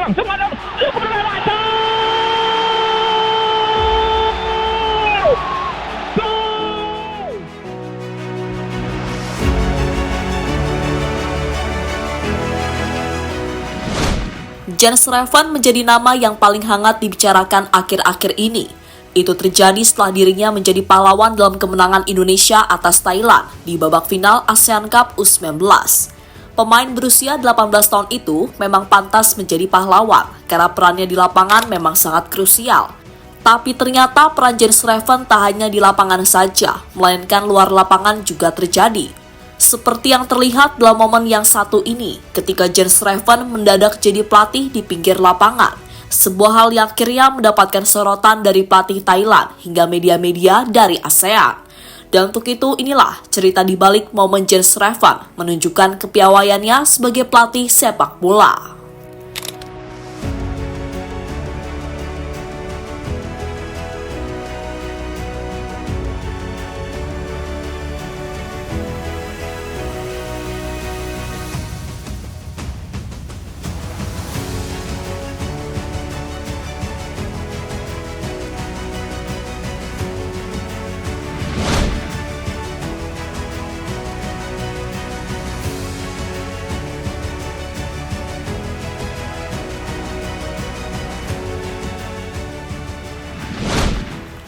langsung ada berlewatan. Gol! Jens Reven menjadi nama yang paling hangat dibicarakan akhir-akhir ini. Itu terjadi setelah dirinya menjadi pahlawan dalam kemenangan Indonesia atas Thailand di babak final ASEAN Cup U19. Pemain berusia 18 tahun itu memang pantas menjadi pahlawan karena perannya di lapangan memang sangat krusial. Tapi ternyata peran Jens Reven tak hanya di lapangan saja, melainkan luar lapangan juga terjadi. Seperti yang terlihat dalam momen yang satu ini, ketika Jens Reven mendadak jadi pelatih di pinggir lapangan. Sebuah hal yang akhirnya mendapatkan sorotan dari pelatih Thailand hingga media-media dari ASEAN. Dan untuk itu inilah cerita di balik momen Jens Reven menunjukkan kepiawaiannya sebagai pelatih sepak bola.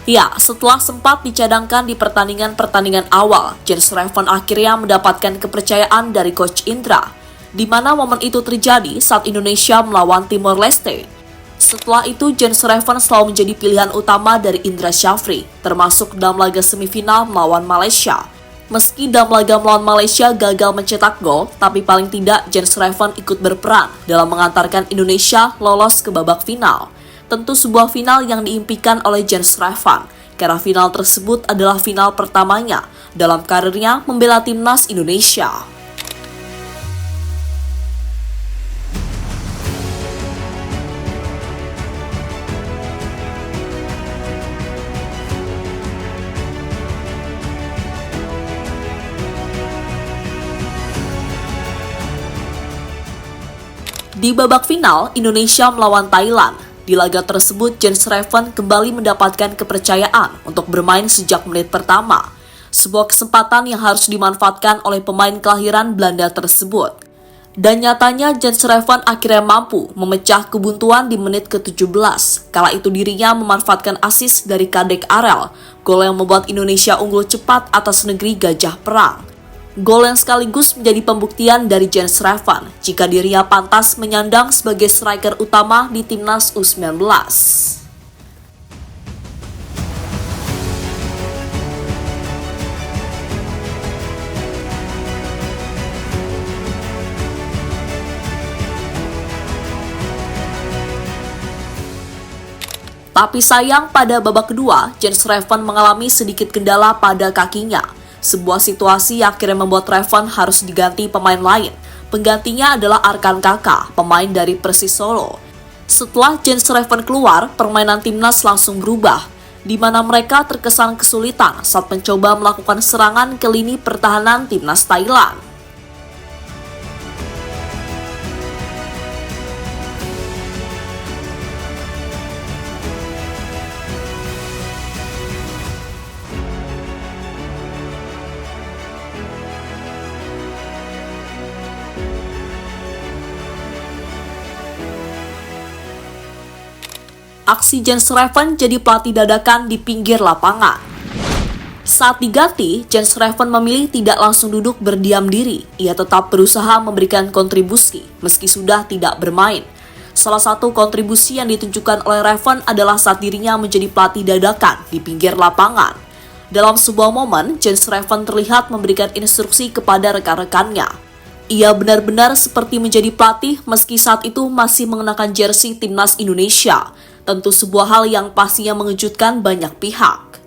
Ya, setelah sempat dicadangkan di pertandingan-pertandingan awal, Jens Reven akhirnya mendapatkan kepercayaan dari Coach Indra, di mana momen itu terjadi saat Indonesia melawan Timor Leste. Setelah itu, Jens Reven selalu menjadi pilihan utama dari Indra Syafri, termasuk dalam laga semifinal melawan Malaysia. Meski dalam laga melawan Malaysia gagal mencetak gol, tapi paling tidak Jens Reven ikut berperan dalam mengantarkan Indonesia lolos ke babak final. Tentu sebuah final yang diimpikan oleh Jens Reven, karena final tersebut adalah final pertamanya dalam karirnya membela timnas Indonesia. Di babak final, Indonesia melawan Thailand. Di laga tersebut, Jens Reven kembali mendapatkan kepercayaan untuk bermain sejak menit pertama. Sebuah kesempatan yang harus dimanfaatkan oleh pemain kelahiran Belanda tersebut. Dan nyatanya Jens Reven akhirnya mampu memecah kebuntuan di menit ke-17. Kala itu dirinya memanfaatkan assist dari Kadek Arel, gol yang membuat Indonesia unggul cepat atas negeri Gajah Perang. Gol yang sekaligus menjadi pembuktian dari Jens Reven jika dirinya pantas menyandang sebagai striker utama di timnas U19. Tapi sayang pada babak kedua, Jens Reven mengalami sedikit kendala pada kakinya. Sebuah situasi yang akhirnya membuat Reven harus diganti pemain lain. Penggantinya adalah Arkan Kaka, pemain dari Persis Solo. Setelah Jens Reven keluar, permainan timnas langsung berubah, di mana mereka terkesan kesulitan saat mencoba melakukan serangan ke lini pertahanan timnas Thailand. Aksi Jens Reven jadi pelatih dadakan di pinggir lapangan. Saat diganti, Jens Reven memilih tidak langsung duduk berdiam diri. Ia tetap berusaha memberikan kontribusi meski sudah tidak bermain. Salah satu kontribusi yang ditunjukkan oleh Reven adalah saat dirinya menjadi pelatih dadakan di pinggir lapangan. Dalam sebuah momen, Jens Reven terlihat memberikan instruksi kepada rekan-rekannya. Ia benar-benar seperti menjadi pelatih meski saat itu masih mengenakan jersey timnas Indonesia. Tentu sebuah hal yang pastinya mengejutkan banyak pihak.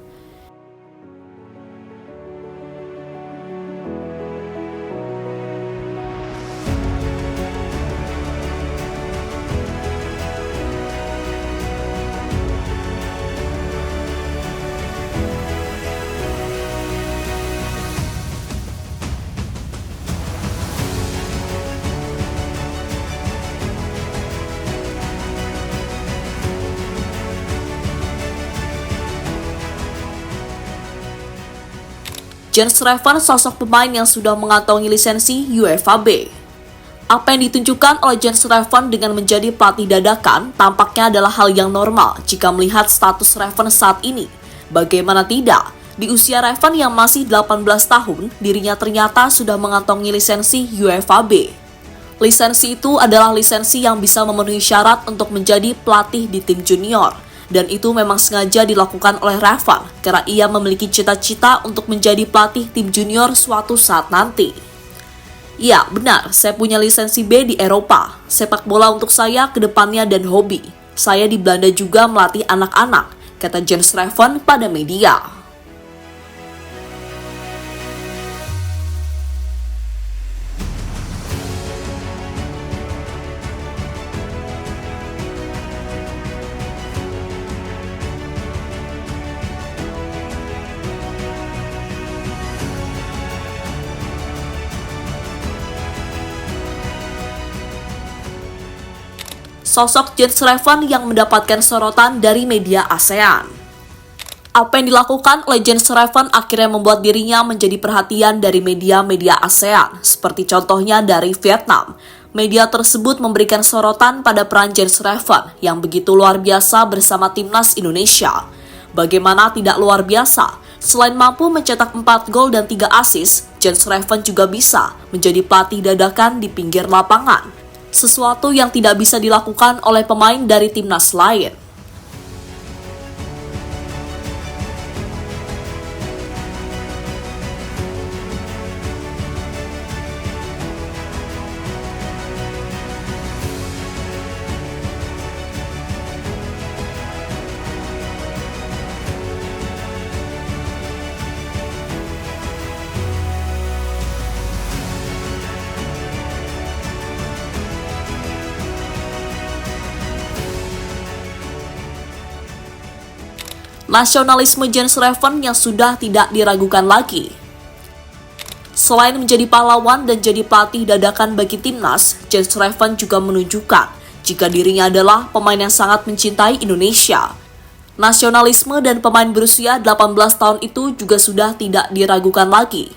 Jens Schreven sosok pemain yang sudah mengantongi lisensi UEFA B. Apa yang ditunjukkan oleh Jens Schreven dengan menjadi pelatih dadakan tampaknya adalah hal yang normal jika melihat status Schreven saat ini. Bagaimana tidak, di usia Schreven yang masih 18 tahun, dirinya ternyata sudah mengantongi lisensi UEFA B. Lisensi itu adalah lisensi yang bisa memenuhi syarat untuk menjadi pelatih di tim junior. Dan itu memang sengaja dilakukan oleh Schreven karena ia memiliki cita-cita untuk menjadi pelatih tim junior suatu saat nanti. Ya, benar, saya punya lisensi B di Eropa. Sepak bola untuk saya kedepannya dan hobi. Saya di Belanda juga melatih anak-anak, kata Jens Schreven pada media. Sosok Jens Schreven yang mendapatkan sorotan dari media ASEAN. Apa yang dilakukan oleh Jens Schreven akhirnya membuat dirinya menjadi perhatian dari media-media ASEAN, seperti contohnya dari Vietnam. Media tersebut memberikan sorotan pada peran Jens Schreven yang begitu luar biasa bersama timnas Indonesia. Bagaimana tidak luar biasa? Selain mampu mencetak 4 gol dan 3 assist, Jens Schreven juga bisa menjadi pelatih dadakan di pinggir lapangan. Sesuatu yang tidak bisa dilakukan oleh pemain dari timnas lain. Nasionalisme Jens Schreven yang sudah tidak diragukan lagi. Selain menjadi pahlawan dan jadi pelatih dadakan bagi timnas, Jens Schreven juga menunjukkan jika dirinya adalah pemain yang sangat mencintai Indonesia. Nasionalisme dan pemain berusia 18 tahun itu juga sudah tidak diragukan lagi.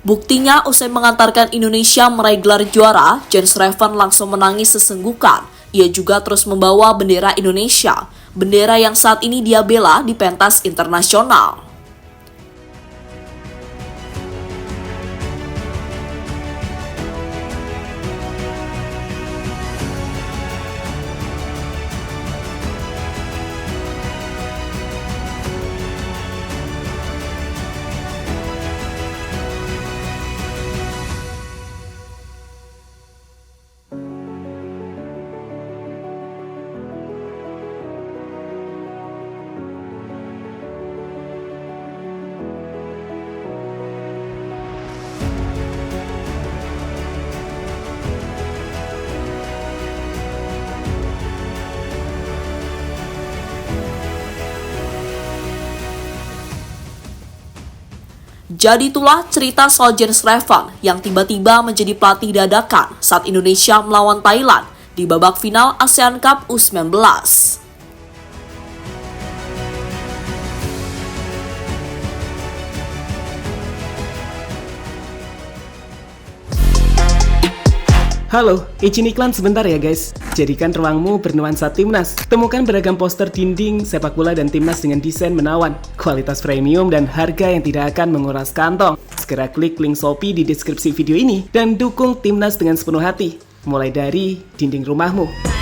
Buktinya, usai mengantarkan Indonesia meraih gelar juara, Jens Schreven langsung menangis sesenggukan. Ia juga terus membawa bendera Indonesia, bendera yang saat ini dia bela di pentas internasional. Jadi itulah cerita soal Jens Schreven yang tiba-tiba menjadi pelatih dadakan saat Indonesia melawan Thailand di babak final ASEAN Cup U19. Halo, izin iklan sebentar ya guys. Jadikan ruangmu bernuansa timnas. Temukan beragam poster dinding, sepak bola dan timnas dengan desain menawan, kualitas premium dan harga yang tidak akan menguras kantong. Segera klik link Shopee di deskripsi video ini dan dukung timnas dengan sepenuh hati. Mulai dari dinding rumahmu.